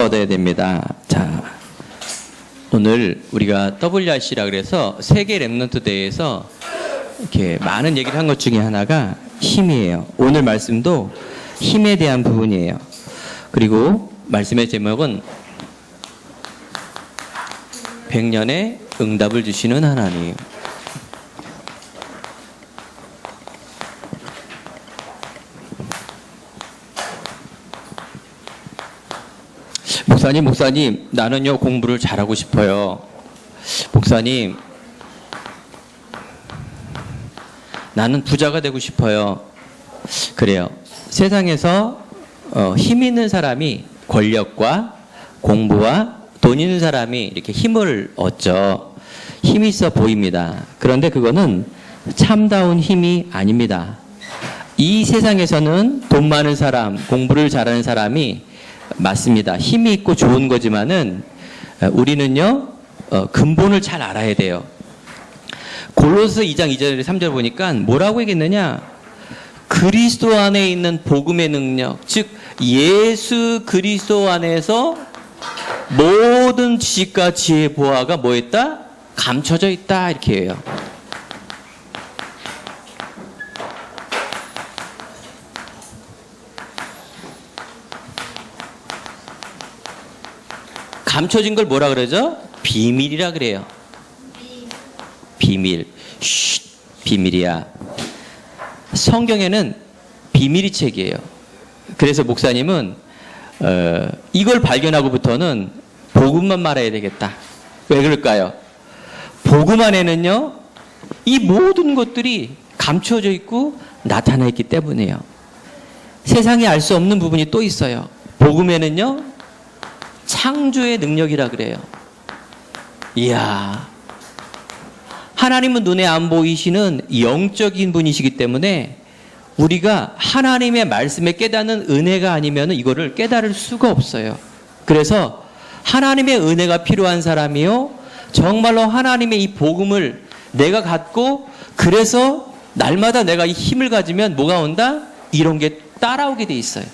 얻어야 됩니다. 자, 오늘 우리가 WRC라 그래서 세계 렘넌트 대회에서 이렇게 많은 얘기를 한 것 중에 하나가 힘이에요. 오늘 말씀도 힘에 대한 부분이에요. 그리고 말씀의 제목은 100년의 응답을 주시는 하나님. 목사님, 나는요, 공부를 잘하고 싶어요. 목사님, 나는 부자가 되고 싶어요. 그래요. 세상에서 힘 있는 사람이 권력과 공부와 돈 있는 사람이 이렇게 힘을 얻죠. 힘이 있어 보입니다. 그런데 그거는 참다운 힘이 아닙니다. 이 세상에서는 돈 많은 사람, 공부를 잘하는 사람이 맞습니다. 힘이 있고 좋은 거지만은 우리는요 근본을 잘 알아야 돼요. 골로새 2장 2절 3절 보니까 뭐라고 얘기했느냐? 그리스도 안에 있는 복음의 능력, 즉 예수 그리스도 안에서 모든 지식과 지혜 보화가 뭐 있다? 감춰져 있다, 이렇게 해요. 감춰진 걸 뭐라 그러죠? 비밀이라 그래요. 비밀. 쉿, 비밀이야. 성경에는 비밀이 책이에요. 그래서 목사님은 이걸 발견하고부터는 복음만 말해야 되겠다. 왜 그럴까요? 복음 안에는요, 이 모든 것들이 감춰져 있고 나타나 있기 때문이에요. 세상이 알 수 없는 부분이 또 있어요. 복음에는요, 창조의 능력이라 그래요. 이야, 하나님은 눈에 안 보이시는 영적인 분이시기 때문에 우리가 하나님의 말씀에 깨닫는 은혜가 아니면 이거를 깨달을 수가 없어요. 그래서 하나님의 은혜가 필요한 사람이요, 정말로 하나님의 이 복음을 내가 갖고, 그래서 날마다 내가 이 힘을 가지면 뭐가 온다? 이런 게 따라오게 돼 있어요.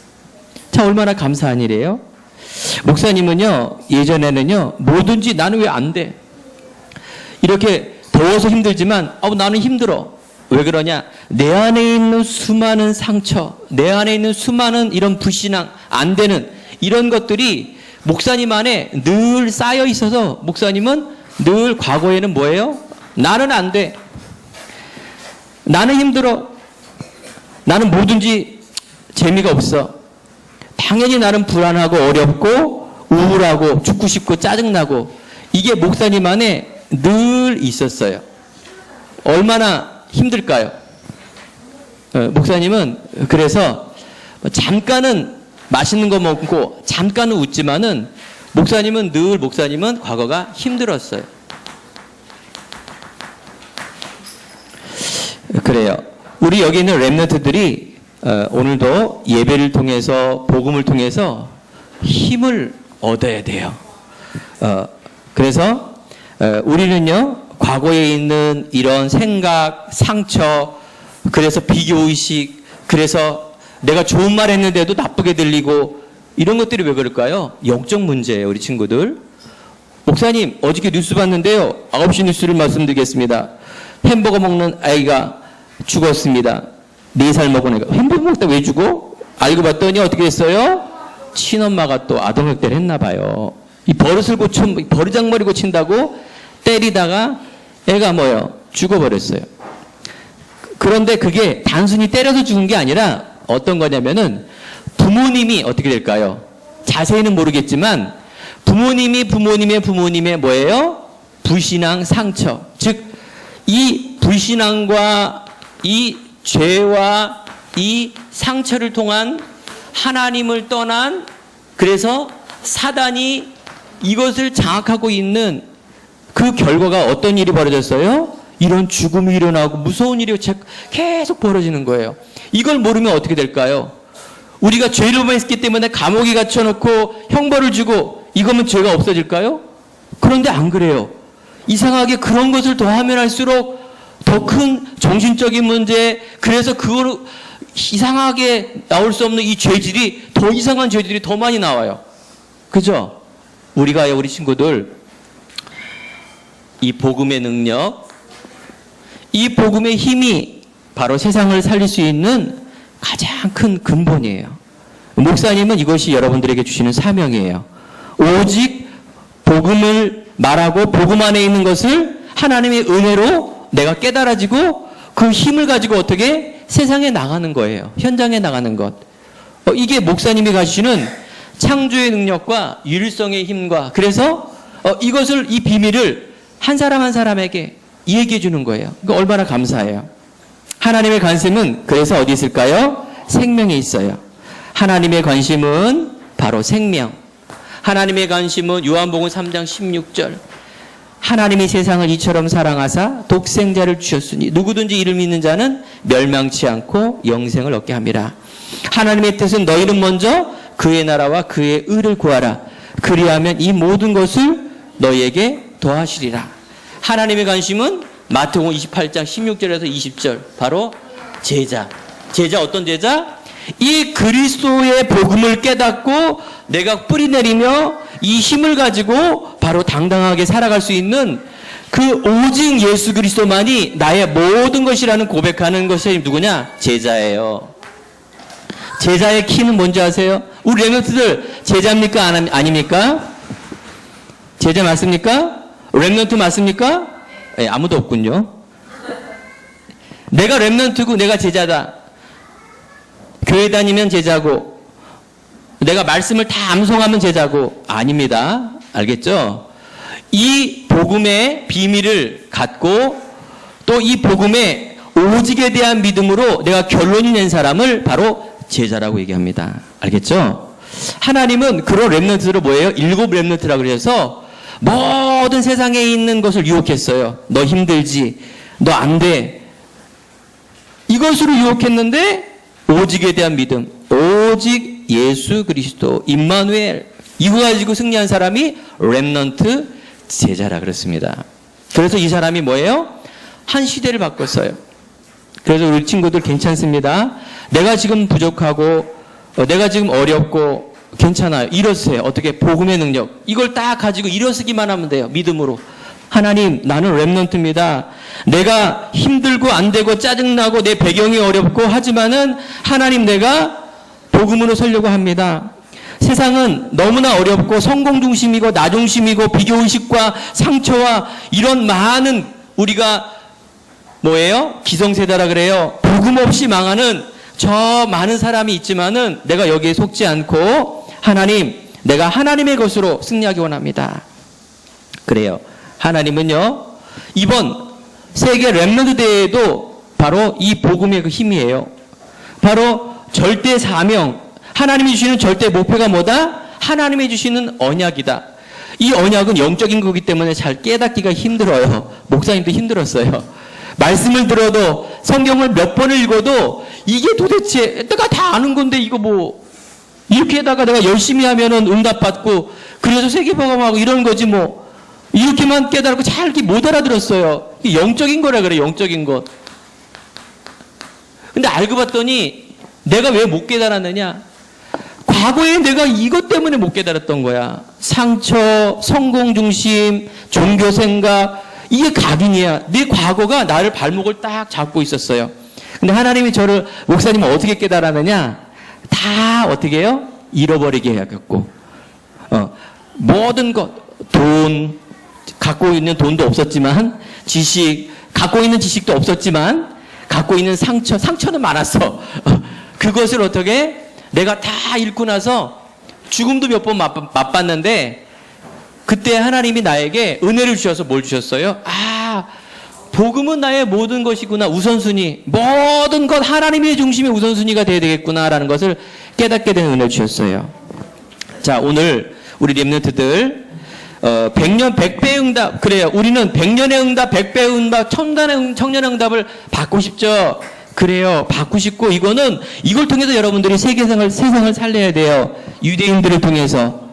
자, 얼마나 감사한 일이에요. 목사님은요, 예전에는요, 뭐든지 나는 왜 안 돼? 이렇게 더워서 힘들지만, 나는 힘들어. 왜 그러냐? 내 안에 있는 수많은 상처, 내 안에 있는 수많은 이런 불신앙, 안 되는 이런 것들이 목사님 안에 늘 쌓여 있어서 목사님은 늘 과거에는 뭐예요? 나는 안 돼. 나는 힘들어. 나는 뭐든지 재미가 없어. 당연히 나는 불안하고 어렵고 우울하고 죽고 싶고 짜증나고, 이게 목사님 안에 늘 있었어요. 얼마나 힘들까요? 목사님은 그래서 잠깐은 맛있는 거 먹고 잠깐은 웃지만은 목사님은 과거가 힘들었어요. 그래요. 우리 여기 있는 렘넌트들이 오늘도 예배를 통해서 복음을 통해서 힘을 얻어야 돼요. 그래서 우리는요, 과거에 있는 이런 생각, 상처, 그래서 비교의식, 그래서 내가 좋은 말 했는데도 나쁘게 들리고, 이런 것들이 왜 그럴까요? 영적 문제예요, 우리 친구들. 목사님, 어저께 뉴스 봤는데요, 9시 뉴스를 말씀드리겠습니다. 햄버거 먹는 아이가 죽었습니다. 4살 먹은 애가. 햄버거 먹다 왜 죽어? 알고 봤더니 어떻게 됐어요? 친엄마가 또 아동학대를 했나 봐요. 이 버르장머리 고친다고 때리다가 애가 죽어버렸어요. 그런데 그게 단순히 때려서 죽은 게 아니라 어떤 거냐면은 부모님이 어떻게 될까요? 자세히는 모르겠지만 부모님의 뭐예요? 불신앙 상처. 즉, 이 불신앙과 이 죄와 이 상처를 통한 하나님을 떠난, 그래서 사단이 이것을 장악하고 있는 그 결과가 어떤 일이 벌어졌어요? 이런 죽음이 일어나고 무서운 일이 계속 벌어지는 거예요. 이걸 모르면 어떻게 될까요? 우리가 죄를 했기 때문에 감옥에 갇혀놓고 형벌을 주고 이거면 죄가 없어질까요? 그런데 안 그래요. 이상하게 그런 것을 더하면 할수록 더 큰 정신적인 문제, 그래서 그거로 이상하게 나올 수 없는 이 죄질이, 더 이상한 죄질이 더 많이 나와요. 그죠? 우리 친구들, 이 복음의 능력, 이 복음의 힘이 바로 세상을 살릴 수 있는 가장 큰 근본이에요. 목사님은 이것이 여러분들에게 주시는 사명이에요. 오직 복음을 말하고 복음 안에 있는 것을 하나님의 은혜로 내가 깨달아지고 그 힘을 가지고 어떻게 세상에 나가는 거예요. 현장에 나가는 것. 이게 목사님이 가지시는 창조의 능력과 유일성의 힘과, 그래서 이것을, 이 비밀을 한 사람 한 사람에게 얘기해 주는 거예요. 그러니까 얼마나 감사해요. 하나님의 관심은 그래서 어디 있을까요? 생명에 있어요. 하나님의 관심은 바로 생명. 하나님의 관심은 요한복음 3장 16절. 하나님이 세상을 이처럼 사랑하사 독생자를 주셨으니 누구든지 이를 믿는 자는 멸망치 않고 영생을 얻게 함이라. 하나님의 뜻은 너희는 먼저 그의 나라와 그의 의를 구하라. 그리하면 이 모든 것을 너희에게 더하시리라. 하나님의 관심은 마태복음 28장 16절에서 20절, 바로 제자. 제자, 어떤 제자? 이 그리스도의 복음을 깨닫고 내가 뿌리내리며 이 힘을 가지고 바로 당당하게 살아갈 수 있는 그 오직 예수 그리스도만이 나의 모든 것이라는 고백하는 것이 누구냐? 제자예요. 제자의 키는 뭔지 아세요? 우리 렘넌트들 제자입니까? 아닙니까? 제자 맞습니까? 렘넌트 맞습니까? 네, 아무도 없군요. 내가 렘넌트고 내가 제자다. 교회 다니면 제자고, 내가 말씀을 다 암송하면 제자고, 아닙니다. 알겠죠? 이 복음의 비밀을 갖고 또 이 복음의 오직에 대한 믿음으로 내가 결론이 낸 사람을 바로 제자라고 얘기합니다. 알겠죠? 하나님은 그런 렘넌트를 뭐예요? 7 렘넌트라고 그래서 모든 세상에 있는 것을 유혹했어요. 너 힘들지? 너 안 돼? 이것으로 유혹했는데 오직에 대한 믿음, 오직 예수 그리스도, 임마누엘, 이거 가지고 승리한 사람이 렘넌트 제자라 그랬습니다. 그래서 이 사람이 뭐예요? 한 시대를 바꿨어요. 그래서 우리 친구들 괜찮습니다. 내가 지금 부족하고 내가 지금 어렵고 괜찮아요. 일어서세요. 어떻게? 복음의 능력. 이걸 딱 가지고 일어서기만 하면 돼요. 믿음으로. 하나님, 나는 렘넌트입니다. 내가 힘들고 안 되고 짜증나고 내 배경이 어렵고 하지만은 하나님, 내가 복음으로 살려고 합니다. 세상은 너무나 어렵고 성공 중심이고 나 중심이고 비교의식과 상처와 이런 많은, 우리가 뭐예요? 기성세대라 그래요. 복음 없이 망하는 저 많은 사람이 있지만은 내가 여기에 속지 않고 하나님, 내가 하나님의 것으로 승리하기 원합니다. 그래요. 하나님은요, 이번 세계 렘넌트 대회에도 바로 이 복음의 그 힘이에요. 바로 절대 사명, 하나님이 주시는 절대 목표가 뭐다? 하나님이 주시는 언약이다. 이 언약은 영적인 거기 때문에 잘 깨닫기가 힘들어요. 목사님도 힘들었어요. 말씀을 들어도 성경을 몇 번을 읽어도 이게 도대체 내가 다 아는 건데 이거 뭐 이렇게 해다가 내가 열심히 하면은 응답받고 그래서 세계복음하고 이런 거지 뭐 이렇게만 깨달고 잘 못 알아들었어요. 이게 영적인 거라 그래, 영적인 것. 근데 알고 봤더니 내가 왜 못 깨달았느냐? 과거에 내가 이것 때문에 못 깨달았던 거야. 상처, 성공 중심, 종교 생각, 이게 각인이야. 내 과거가 나를 발목을 딱 잡고 있었어요. 근데 하나님이 저를, 목사님은 어떻게 깨달았느냐? 다 어떻게 해요? 잃어버리게 해갖고. 모든 것, 돈, 갖고 있는 돈도 없었지만, 지식, 갖고 있는 지식도 없었지만, 갖고 있는 상처는 많았어. 그것을 어떻게 내가 다 잃고 나서 죽음도 몇 번 맛봤는데, 그때 하나님이 나에게 은혜를 주셔서 뭘 주셨어요? 복음은 나의 모든 것이구나. 우선순위. 모든 것 하나님의 중심의 우선순위가 되어야 되겠구나라는 것을 깨닫게 된 은혜를 주셨어요. 자, 오늘 우리 렘넌트들 100년 100배 응답. 그래요. 우리는 100년의 응답, 100배 응답, 청년의 응답을 받고 싶죠. 그래요. 받고 싶고, 이걸 통해서 여러분들이 세상을 살려야 돼요. 유대인들을 통해서.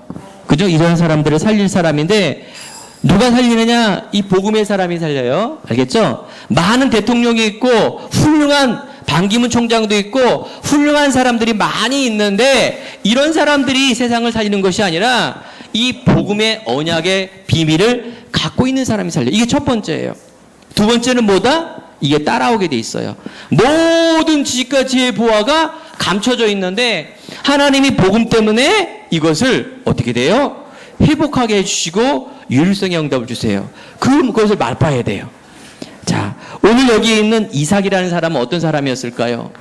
그죠? 이런 사람들을 살릴 사람인데, 누가 살리느냐? 이 복음의 사람이 살려요. 알겠죠? 많은 대통령이 있고, 훌륭한 반기문 총장도 있고 훌륭한 사람들이 많이 있는데 이런 사람들이 세상을 살리는 것이 아니라 이 복음의 언약의 비밀을 갖고 있는 사람이 살려. 이게 첫 번째예요. 두 번째는 뭐다? 이게 따라오게 돼 있어요. 모든 지식과 지혜의 보화가 감춰져 있는데 하나님이 복음 때문에 이것을 어떻게 돼요? 회복하게 해주시고 유일성의 응답을 주세요. 그것을 맛봐야 돼요. 자, 오늘 여기에 있는 이삭이라는 사람은 어떤 사람이었을까요?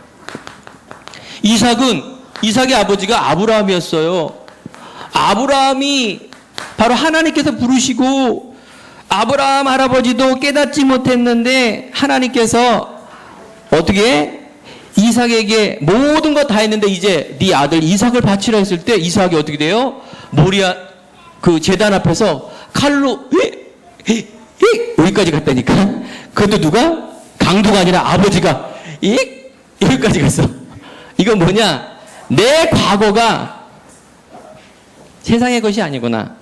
이삭의 아버지가 아브라함이었어요. 아브라함이 바로 하나님께서 부르시고 아브라함 할아버지도 깨닫지 못했는데 하나님께서 어떻게 이삭에게 모든 거 다 했는데 이제 네 아들 이삭을 바치라 했을 때 이삭이 어떻게 돼요? 모리아 그 제단 앞에서 칼로 여기까지 갔다니까. 그것도 누가? 강도가 아니라 아버지가 여기까지 갔어. 이건 뭐냐? 내 과거가 세상의 것이 아니구나.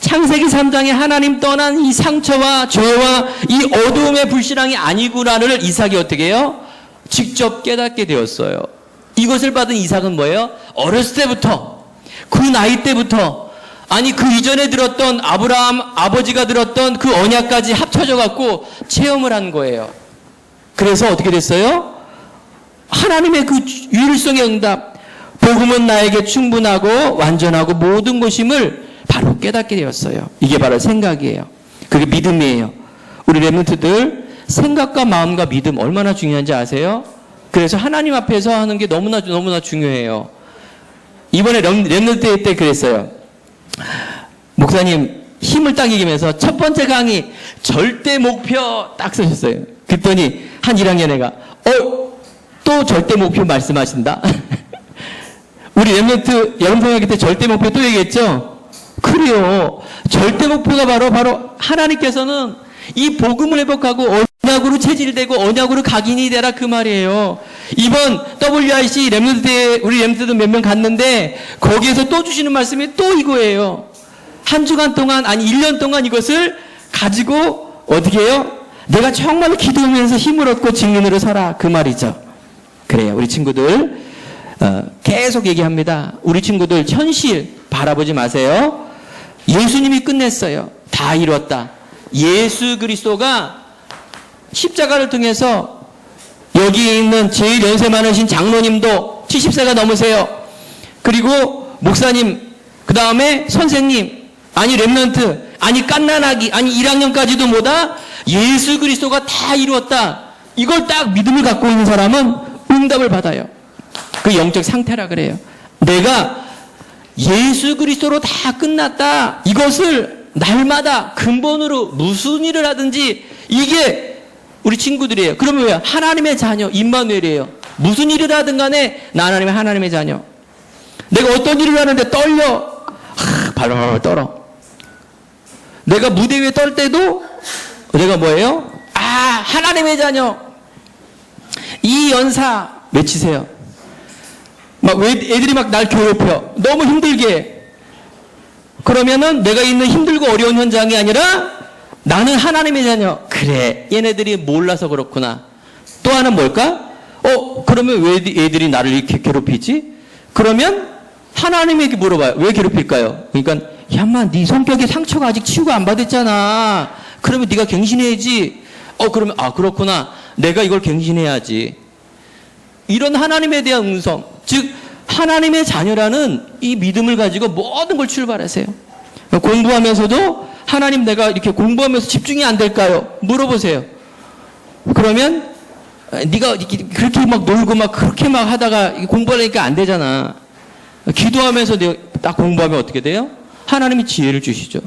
창세기 3장에 하나님 떠난 이 상처와 죄와 이 어두움의 불신앙이 아니구나를 이삭이 어떻게 해요? 직접 깨닫게 되었어요. 이것을 받은 이삭은 뭐예요? 어렸을 때부터, 그 나이 때부터, 아니 그 이전에 들었던 아브라함 아버지가 들었던 그 언약까지 합쳐져 갖고 체험을 한 거예요. 그래서 어떻게 됐어요? 하나님의 그 유일성의 응답, 복음은 나에게 충분하고 완전하고 모든 것임을 바로 깨닫게 되었어요. 이게 바로 생각이에요. 그게 믿음이에요. 우리 렘넌트들 생각과 마음과 믿음 얼마나 중요한지 아세요? 그래서 하나님 앞에서 하는 게 너무나 중요해요. 이번에 렘넌트 때 그랬어요. 목사님 힘을 딱 이기면서 첫 번째 강의 절대 목표 딱 쓰셨어요. 그랬더니 한 1학년 애가 또 절대 목표 말씀하신다. 우리 렘넌트 여름성학기 때 절대 목표 또 얘기했죠? 그래요. 절대 목표가 바로 하나님께서는 이 복음을 회복하고 언약으로 체질되고 언약으로 각인이 되라 그 말이에요. 이번 WIC 렘넌트 때 우리 렘넌트도 몇 명 갔는데 거기에서 또 주시는 말씀이 또 이거예요. 한 주간 동안 아니 1년 동안 이것을 가지고 어떻게 해요? 내가 정말 기도하면서 힘을 얻고 증인으로 서라 그 말이죠. 그래요. 우리 친구들 계속 얘기합니다. 우리 친구들 현실 바라보지 마세요. 예수님이 끝냈어요. 다 이뤘다. 예수 그리스도가 십자가를 통해서 여기 있는 제일 연세 많으신 장로님도 70세가 넘으세요. 그리고 목사님, 그 다음에 선생님, 아니 렘넌트, 아니 깐난아기, 아니 1학년까지도 뭐다? 예수 그리스도가 다 이루었다. 이걸 딱 믿음을 갖고 있는 사람은 응답을 받아요. 그 영적 상태라 그래요. 내가 예수 그리스도로 다 끝났다. 이것을 날마다 근본으로 무슨 일을 하든지 이게 우리 친구들이에요. 그러면 왜요? 하나님의 자녀, 임마누엘이에요. 무슨 일을 하든 간에 나 하나님의 자녀. 내가 어떤 일을 하는데 떨려. 발발발 떨어. 내가 무대 위에 떨 때도 내가 뭐예요? 하나님의 자녀. 이 연사 외치세요. 막 애들이 막 날 괴롭혀. 너무 힘들게. 그러면은 내가 있는 힘들고 어려운 현장이 아니라 나는 하나님의 자녀. 그래. 얘네들이 몰라서 그렇구나. 또 하나는 뭘까? 그러면 왜 애들이 나를 이렇게 괴롭히지? 그러면 하나님에게 물어봐요. 왜 괴롭힐까요? 그러니까 야마 네 성격에 상처가 아직 치유가 안 받았잖아. 그러면 네가 갱신해야지. 그러면 그렇구나. 내가 이걸 갱신해야지. 이런 하나님에 대한 음성, 즉 하나님의 자녀라는 이 믿음을 가지고 모든 걸 출발하세요. 공부하면서도 하나님 내가 이렇게 공부하면서 집중이 안 될까요? 물어보세요. 그러면 네가 그렇게 막 놀고 막 그렇게 막 하다가 공부하려니까 안 되잖아. 기도하면서 딱 공부하면 어떻게 돼요? 하나님이 지혜를 주시죠.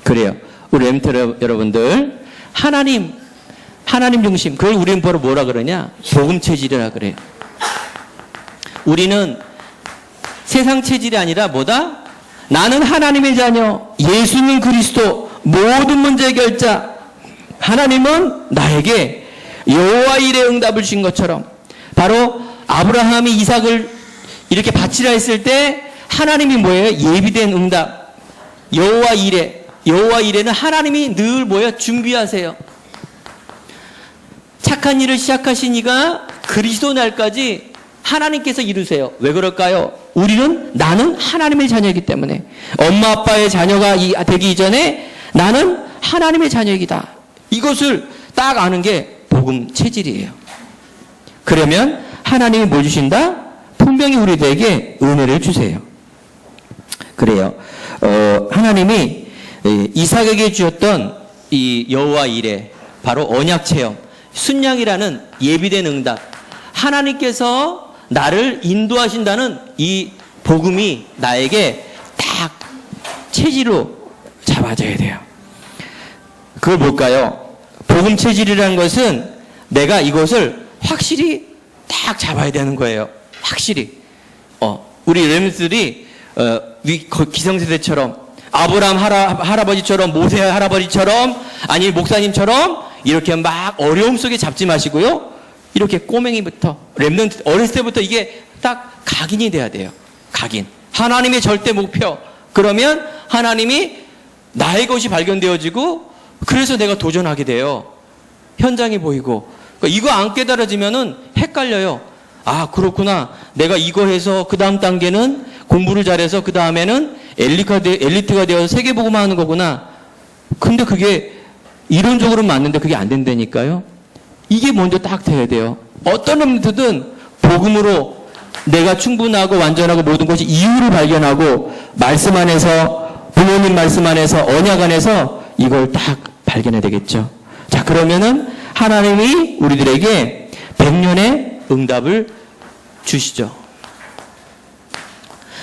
그래요. 우리 렘트 여러분들 하나님 중심, 그걸 우리는 바로 뭐라 그러냐? 복음 체질이라 그래요. 우리는 세상 체질이 아니라 뭐다? 나는 하나님의 자녀, 예수님 그리스도, 모든 문제 해결자. 하나님은 나에게 여호와 일의 응답을 주신 것처럼 바로 아브라함이 이삭을 이렇게 바치라 했을 때 하나님이 뭐예요? 예비된 응답. 여호와 일에는 하나님이 늘 뭐예요? 준비하세요. 착한 일을 시작하신 이가 그리스도 날까지 하나님께서 이루세요. 왜 그럴까요? 나는 하나님의 자녀이기 때문에. 엄마 아빠의 자녀가 되기 이전에 나는 하나님의 자녀이다. 이것을 딱 아는 게 복음 체질이에요. 그러면 하나님이 뭘 주신다? 분명히 우리들에게 은혜를 주세요. 그래요. 하나님이 이삭에게 주었던 이 여호와 이레, 바로 언약 체험, 순양이라는 예비된 응답, 하나님께서 나를 인도하신다는 이 복음이 나에게 딱 체질로 잡아져야 돼요. 그걸 뭘까요? 복음 체질이라는 것은 내가 이것을 확실히 딱 잡아야 되는 거예요. 확실히. 우리 렘들이 기성세대처럼 아브라함 할아버지처럼, 모세 할아버지처럼, 아니 목사님처럼 이렇게 막 어려움 속에 잡지 마시고요. 이렇게 꼬맹이부터, 렘넌트 어렸을 때부터 이게 딱 각인이 돼야 돼요. 각인. 하나님의 절대 목표. 그러면 하나님이 나의 것이 발견되어지고, 그래서 내가 도전하게 돼요. 현장이 보이고. 그러니까 이거 안 깨달아지면은 헷갈려요. 아, 그렇구나. 내가 이거 해서 그 다음 단계는 공부를 잘해서 그 다음에는 엘리트가 되어서 세계복음화 하는 거구나. 근데 그게 이론적으로 맞는데 그게 안 된다니까요. 이게 먼저 딱 돼야 돼요. 어떤 렘넌트든 복음으로 내가 충분하고 완전하고 모든 것이 이유를 발견하고 말씀 안에서, 부모님 말씀 안에서, 언약 안에서 이걸 딱 발견해야 되겠죠. 자, 그러면은 하나님이 우리들에게 100년의 응답을 주시죠.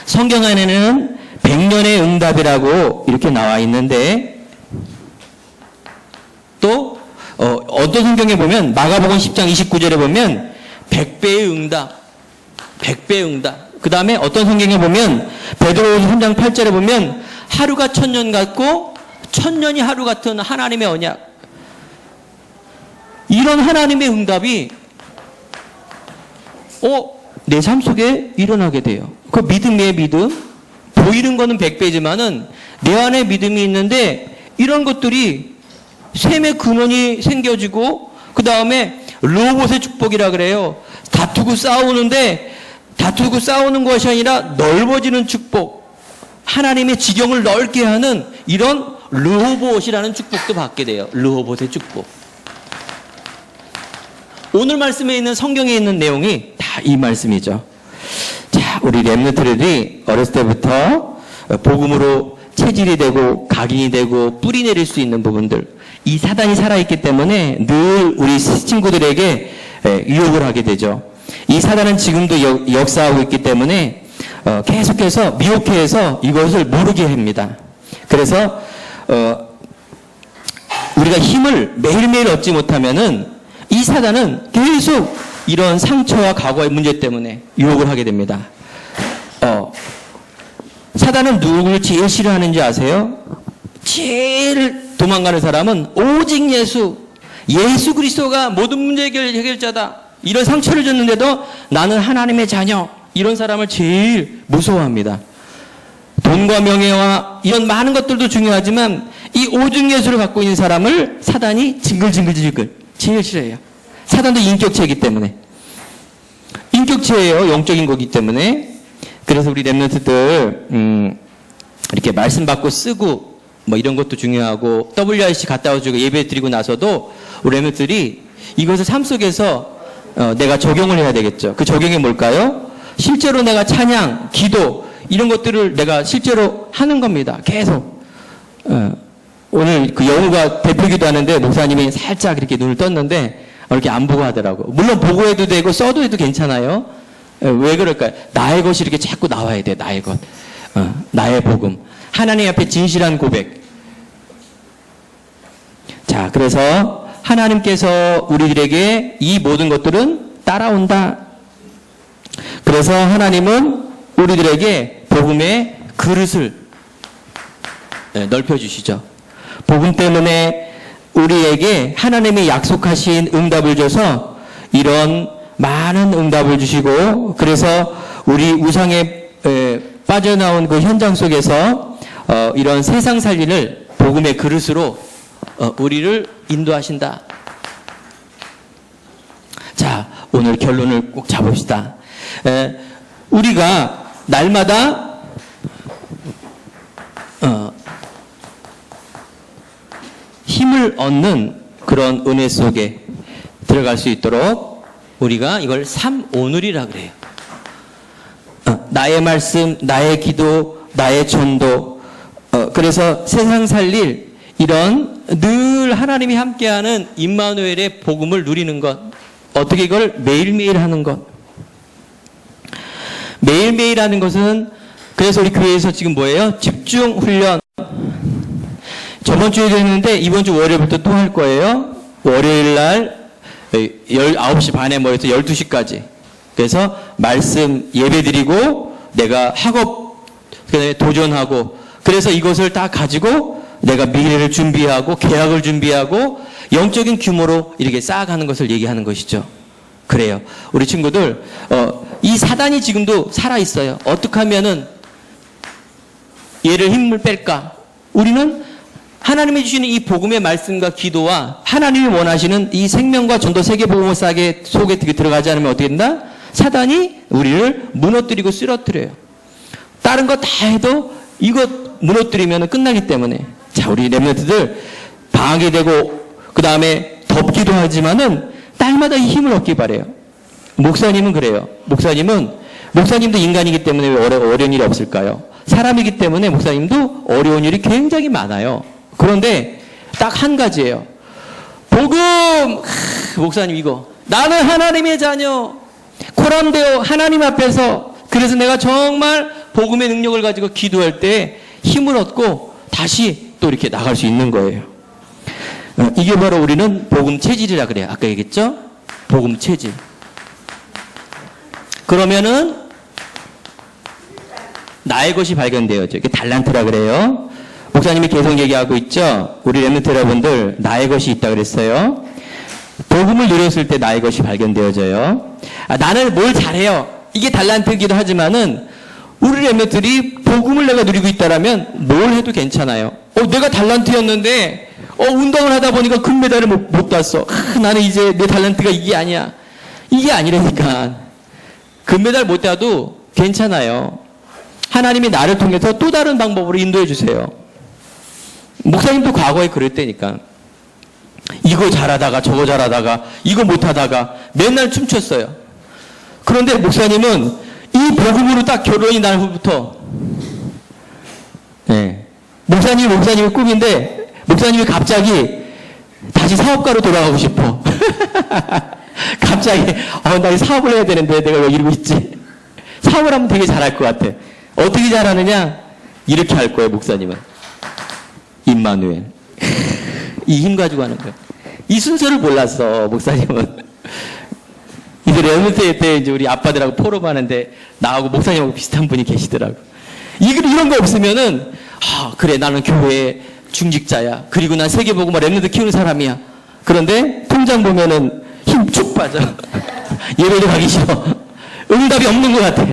성경 안에는 100년의 응답이라고 이렇게 나와 있는데, 또 어떤 성경에 보면 마가복음 10장 29절에 보면 100배의 응답, 100배의 응답. 그 다음에 어떤 성경에 보면 베드로후서 3장 8절에 보면 하루가 1000년 같고 1000년이 하루 같은 하나님의 언약. 이런 하나님의 응답이 내 삶 속에 일어나게 돼요. 그 믿음의 믿음. 보이는 거는 100배지만은 내 안에 믿음이 있는데 이런 것들이 샘의 근원이 생겨지고, 그 다음에 르호봇의 축복이라 그래요. 다투고 싸우는데 다투고 싸우는 것이 아니라 넓어지는 축복. 하나님의 지경을 넓게 하는 이런 르호봇이라는 축복도 받게 돼요. 르호봇의 축복. 오늘 말씀에 있는 성경에 있는 내용이 다 이 말씀이죠. 자, 우리 렘넌트들이 어렸을 때부터 복음으로 체질이 되고 각인이 되고 뿌리 내릴 수 있는 부분들, 이 사단이 살아있기 때문에 늘 우리 친구들에게 유혹을 하게 되죠. 이 사단은 지금도 역사하고 있기 때문에 계속해서 미혹해서 이것을 모르게 합니다. 그래서 우리가 힘을 매일매일 얻지 못하면은 이 사단은 계속 이런 상처와 과거의 문제 때문에 유혹을 하게 됩니다. 사단은 누구를 제일 싫어하는지 아세요? 제일 도망가는 사람은 오직 예수 그리스도가 모든 문제 해결자다. 이런 상처를 줬는데도 나는 하나님의 자녀. 이런 사람을 제일 무서워합니다. 돈과 명예와 이런 많은 것들도 중요하지만 이 오직 예수를 갖고 있는 사람을 사단이 징글징글 제일 싫어해요. 사단도 인격체이기 때문에. 인격체예요. 영적인 거기 때문에. 그래서 우리 렘넌트들 이렇게 말씀 받고 쓰고 뭐 이런 것도 중요하고, WRC 갔다 와주고 예배 드리고 나서도 우리 렘넌트들이 이것을 삶 속에서 내가 적용을 해야 되겠죠. 그 적용이 뭘까요? 실제로 내가 찬양, 기도 이런 것들을 내가 실제로 하는 겁니다. 계속. 오늘 그 영우가 대표기도 하는데 목사님이 살짝 이렇게 눈을 떴는데 이렇게 안 보고 하더라고. 물론 보고 해도 되고 써도 해도 괜찮아요. 왜 그럴까요? 나의 것이 이렇게 자꾸 나와야 돼. 나의 것. 나의 복음. 하나님 앞에 진실한 고백. 자, 그래서 하나님께서 우리들에게 이 모든 것들은 따라온다. 그래서 하나님은 우리들에게 복음의 그릇을 넓혀주시죠. 복음 때문에 우리에게 하나님이 약속하신 응답을 줘서 이런 많은 응답을 주시고, 그래서 우리 우상에 빠져나온 그 현장 속에서 이런 세상 살리를 복음의 그릇으로 우리를 인도하신다. 오늘 결론을 꼭 잡읍시다. 우리가 날마다 힘을 얻는 그런 은혜 속에 들어갈 수 있도록 우리가 이걸 삼오늘이라 그래요. 나의 말씀, 나의 기도, 나의 전도. 그래서 세상 살릴 이런 늘 하나님이 함께하는 임마누엘의 복음을 누리는 것. 어떻게 이걸 매일매일 하는 것. 매일매일 하는 것은 그래서 우리 교회에서 지금 뭐예요? 집중 훈련. 저번 주에도 했는데 이번 주 월요일부터 또 할 거예요. 월요일 날 9시 반에 모여서 12시까지. 그래서 말씀 예배 드리고 내가 학업 도전하고 그래서 이것을 다 가지고 내가 미래를 준비하고 계약을 준비하고 영적인 규모로 이렇게 쌓아가는 것을 얘기하는 것이죠. 그래요. 우리 친구들 이 사단이 지금도 살아있어요. 어떻게 하면은 얘를 힘을 뺄까? 우리는 하나님이 주시는 이 복음의 말씀과 기도와 하나님이 원하시는 이 생명과 전도 세계복음을 속에 들어가지 않으면 어떻게 된다? 사단이 우리를 무너뜨리고 쓰러뜨려요. 다른 거 다 해도 이것 무너뜨리면 끝나기 때문에. 자, 우리 렘넌트들 방학이 되고 그 다음에 덥기도 하지만은 날마다 이 힘을 얻기 바래요. 목사님은 그래요. 목사님도 인간이기 때문에 왜 어려운 일이 없을까요? 사람이기 때문에 목사님도 어려운 일이 굉장히 많아요. 그런데 딱 한 가지예요. 복음! 목사님 이거. 나는 하나님의 자녀. 코람되어 하나님 앞에서 그래서 내가 정말 복음의 능력을 가지고 기도할 때 힘을 얻고 다시 또 이렇게 나갈 수 있는 거예요. 이게 바로 우리는 복음 체질이라 그래요. 아까 얘기했죠? 복음 체질. 그러면은 나의 것이 발견되어져. 이게 달란트라 그래요. 목사님이 계속 얘기하고 있죠. 우리 렘넌트 여러분들 나의 것이 있다 그랬어요. 복음을 누렸을 때 나의 것이 발견되어져요. 나는 뭘 잘해요. 이게 달란트이기도 하지만은 우리 렘넌트들이 복음을 내가 누리고 있다라면 뭘 해도 괜찮아요. 내가 달란트였는데 운동을 하다 보니까 금메달을 못 땄어. 나는 이제 내 달란트가 이게 아니야. 이게 아니라니까. 금메달 못 따도 괜찮아요. 하나님이 나를 통해서 또 다른 방법으로 인도해 주세요. 목사님도 과거에 그럴 때니까. 이거 잘하다가 저거 잘하다가 이거 못하다가 맨날 춤췄어요. 그런데 목사님은 이 복음으로 딱 결혼이 날 후부터 목사님의 꿈인데 목사님이 갑자기 다시 사업가로 돌아가고 싶어. 갑자기 나 사업을 해야 되는데 내가 왜 이러고 있지? 사업을 하면 되게 잘할 것 같아. 어떻게 잘하느냐? 이렇게 할 거예요. 목사님은 임마누엘. 이 힘 가지고 하는 거예요. 이 순서를 몰랐어. 목사님은. 이제 렘넌트 때 이제 우리 아빠들하고 포럼하는데 나하고 목사님하고 비슷한 분이 계시더라고. 이런 거 없으면은 그래 나는 교회에 중직자야. 그리고 난 세계복음과 렘넌트 키우는 사람이야. 그런데 통장 보면은 힘 쭉 빠져. 예배도 가기 싫어. 응답이 없는 것 같아.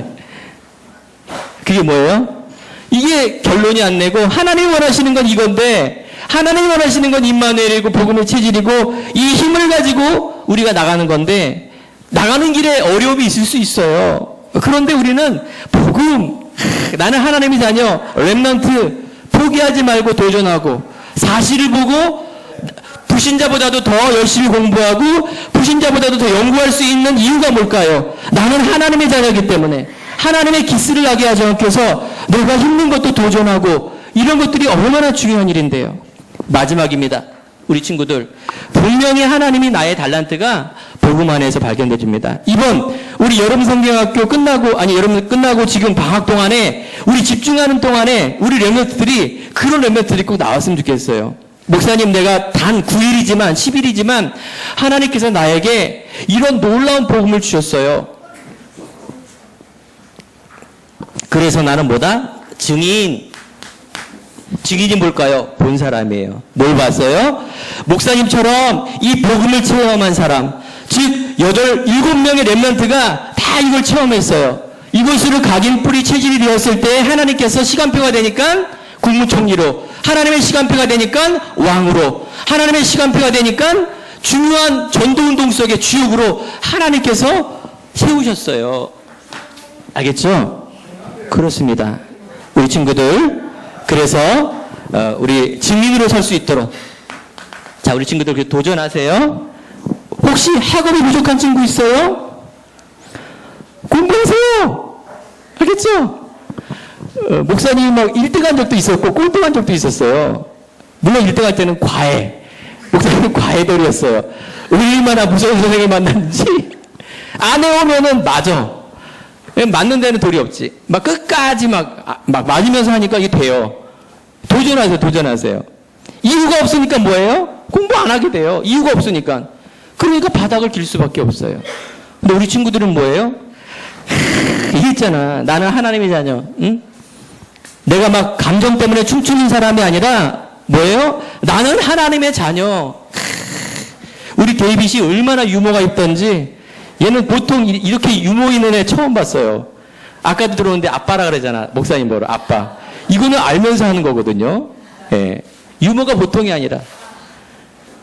그게 뭐예요? 이게 결론이 안 내고 하나님이 원하시는 건 이건데 하나님이 원하시는 건 임마누엘이고 복음의 체질이고 이 힘을 가지고 우리가 나가는 건데 나가는 길에 어려움이 있을 수 있어요. 그런데 우리는 복음, 나는 하나님의 자녀, 렘넌트 포기하지 말고 도전하고 사실을 보고 불신자보다도 더 열심히 공부하고 불신자보다도 더 연구할 수 있는 이유가 뭘까요? 나는 하나님의 자녀이기 때문에 하나님의 기스를 나게 하지 않고서 내가 힘든 것도 도전하고 이런 것들이 얼마나 중요한 일인데요. 마지막입니다. 우리 친구들 분명히 하나님이 나의 달란트가 복음 안에서 발견됩니다. 이번 우리 여름 성경학교 여름 끝나고 지금 방학 동안에 우리 집중하는 동안에 우리 렘넌트들이 그런 렘넌트들이 꼭 나왔으면 좋겠어요. 목사님 내가 단 9일이지만 10일이지만 하나님께서 나에게 이런 놀라운 복음을 주셨어요. 그래서 나는 뭐다? 증인이 뭘까요? 본 사람이에요. 뭘 봤어요? 목사님처럼 이 복음을 체험한 사람, 즉 7명의 렘넌트가 다 이걸 체험했어요. 이곳으로 각인 뿌리 체질이 되었을 때 하나님께서 시간표가 되니까 국무총리로, 하나님의 시간표가 되니까 왕으로, 하나님의 시간표가 되니까 중요한 전도운동 속의 주역으로 하나님께서 세우셨어요. 알겠죠? 그렇습니다. 우리 친구들, 그래서 우리 증인으로 설 수 있도록, 자, 우리 친구들 도전하세요. 혹시 학업이 부족한 친구 있어요? 공부하세요. 알겠죠? 목사님이 막 1등한 적도 있었고 꼴등한 적도 있었어요. 물론 1등할 때는 과외. 목사님은 과외돌이었어요. 얼마나 무서운 선생님을 만났는지. 안 해오면은 맞아. 맞는 데는 돌이 없지. 막 끝까지 막 맞으면서 하니까 이게 돼요. 도전하세요. 이유가 없으니까 뭐예요? 공부 안 하게 돼요. 이유가 없으니까. 그러니까 바닥을 길 수밖에 없어요. 근데 우리 친구들은 뭐예요? 이게 있잖아. 나는 하나님의 자녀. 응? 내가 막 감정 때문에 춤추는 사람이 아니라 뭐예요? 나는 하나님의 자녀. 우리 데이빗이 얼마나 유머가 있던지, 얘는 보통 이렇게 유머 있는 애 처음 봤어요. 아까도 들어오는데 아빠라 그러잖아. 목사님 뭐로 아빠. 이거는 알면서 하는 거거든요. 예. 유머가 보통이 아니라.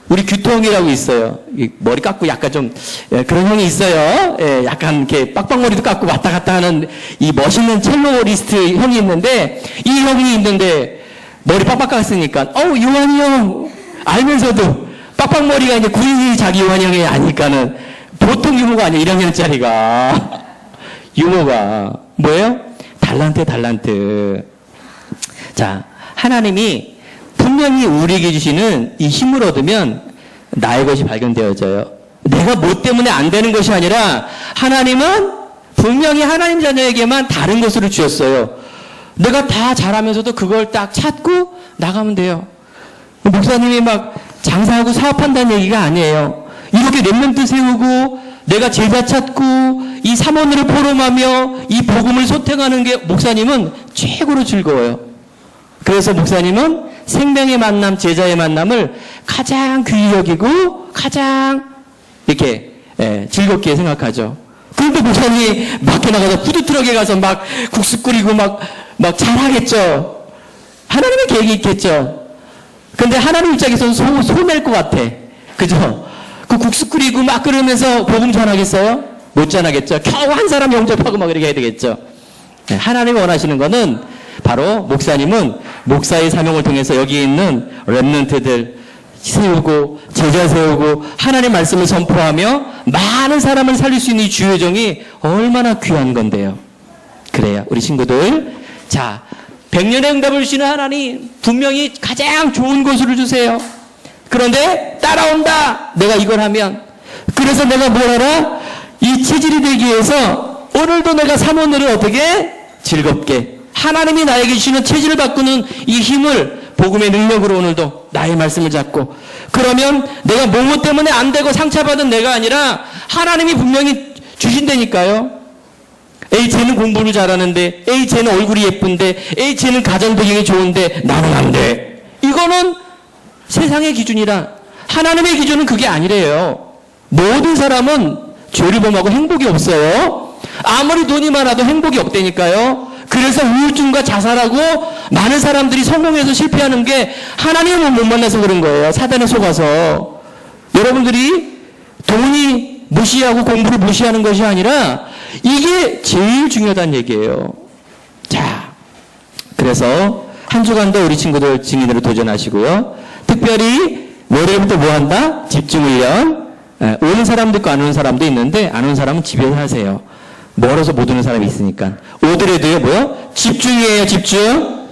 우리 규통이라고 있어요. 머리 깎고 약간 좀 그런 형이 있어요. 예, 약간 이렇게 빡빡머리도 깎고 왔다 갔다 하는 이 멋있는 첼로리스트 형이 있는데, 이 형이 있는데 머리 빡빡 깎았으니까 요한이 형 알면서도 빡빡머리가 이제 구인이 자기 요한이 형이 아니까는 보통 유머가 아니에요. 1학년짜리가 유머가 뭐예요? 달란트. 자, 하나님이 분명히 우리에게 주시는 이 힘을 얻으면 나의 것이 발견되어져요. 내가 뭐 때문에 안 되는 것이 아니라 하나님은 분명히 하나님 자녀에게만 다른 것으로 주셨어요. 내가 다 잘하면서도 그걸 딱 찾고 나가면 돼요. 목사님이 막 장사하고 사업한다는 얘기가 아니에요. 이렇게 렘넌트 세우고 내가 제자 찾고 이 사모님을 포럼하며 이 복음을 소탱하는 게 목사님은 최고로 즐거워요. 그래서 목사님은 생명의 만남, 제자의 만남을 가장 귀히 여기고 가장 이렇게 즐겁게 생각하죠. 그런데 목사님이 밖에 나가서 푸드트럭에 가서 막 국수 끓이고 막 잘하겠죠. 하나님의 계획이 있겠죠. 근데 하나님 입장에서는 손낼 것 같아. 그죠? 그 국수 끓이고 막 끓으면서 복음 전하겠어요? 못 전하겠죠. 겨우 한 사람 영접하고 막 이렇게 해야 되겠죠. 하나님이 원하시는 거는 바로 목사님은 목사의 사명을 통해서 여기 있는 렘넌트들 세우고 제자 세우고 하나님의 말씀을 선포하며 많은 사람을 살릴 수 있는 이 주요정이 얼마나 귀한 건데요. 그래요. 우리 친구들, 자, 100년의 응답을 주시는 하나님 분명히 가장 좋은 것을 주세요. 그런데 따라온다. 내가 이걸 하면. 그래서 내가 뭘 알아? 이 체질이 되기 위해서 오늘도 내가 사모늘을 어떻게 즐겁게 하나님이 나에게 주시는 체질을 바꾸는 이 힘을 복음의 능력으로 오늘도 나의 말씀을 잡고, 그러면 내가 뭐뭐 때문에 안 되고 상처받은 내가 아니라 하나님이 분명히 주신다니까요. 에이, 쟤는 공부를 잘하는데, 에이, 쟤는 얼굴이 예쁜데, 에이, 쟤는 가정 배경이 좋은데 나는 안 돼. 이거는 세상의 기준이라 하나님의 기준은 그게 아니래요. 모든 사람은 죄를 범하고 행복이 없어요. 아무리 돈이 많아도 행복이 없다니까요. 그래서 우울증과 자살하고 많은 사람들이 성공해서 실패하는 게 하나님을 못 만나서 그런 거예요. 사단에 속아서. 여러분들이 돈이 무시하고 공부를 무시하는 것이 아니라 이게 제일 중요하다는 얘기예요. 자, 그래서 한 주간도 우리 친구들 증인으로 도전하시고요. 특별히 월요일부터 뭐 한다? 집중훈련. 오는 사람도 있고 안 오는 사람도 있는데 안 오는 사람은 집에서 하세요. 멀어서 못 오는 사람이 있으니까. 오더라도요, 뭐요? 집중이에요, 집중.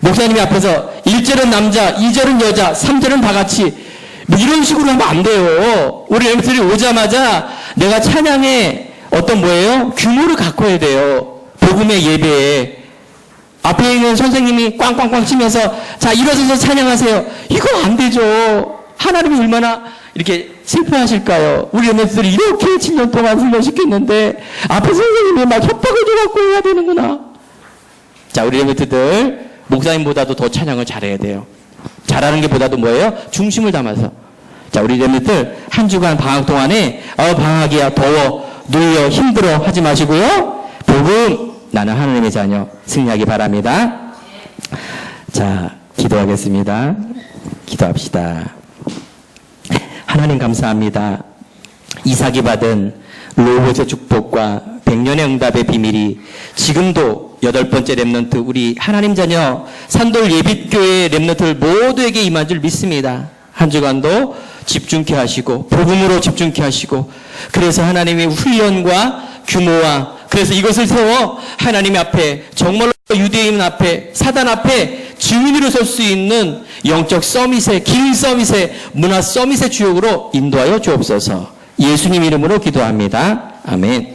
목사님이 앞에서 1절은 남자, 2절은 여자, 3절은 다 같이 뭐 이런 식으로 하면 안 돼요. 우리 엠들이 오자마자 내가 찬양의 어떤 뭐예요? 규모를 갖고 해야 돼요. 복음의 예배에. 앞에 있는 선생님이 꽝꽝꽝 치면서 자, 일어서서 찬양하세요. 이거 안 되죠. 하나님이 얼마나 이렇게 슬퍼하실까요? 우리 엠들이 이렇게 7년 동안 훈련시켰는데 앞에 선생님이 막 협박을 줘갖고 해야 되는구나. 자, 우리 엠들 목사님보다도 더 찬양을 잘해야 돼요. 잘하는 게 보다도 뭐예요? 중심을 담아서. 자, 우리 렘넌트들 한 주간 방학 동안에 방학이야, 더워, 눌려, 힘들어 하지 마시고요. 복음, 나는 하나님의 자녀 승리하기 바랍니다. 자, 기도하겠습니다. 기도합시다. 하나님 감사합니다. 이삭이 받은 로봇의 축복과 100년의 응답의 비밀이 지금도 8번째 렘넌트 우리 하나님 자녀 산돌 예빛교회 렘넌트들 모두에게 임한 줄 믿습니다. 한 주간도 집중케 하시고 복음으로 집중케 하시고 그래서 하나님의 훈련과 규모와 그래서 이것을 세워 하나님 앞에 정말로 유대인 앞에 사단 앞에 증인으로 설 수 있는 영적 서밋의 길 서밋의 문화 서밋의 주역으로 인도하여 주옵소서. 예수님 이름으로 기도합니다. 아멘.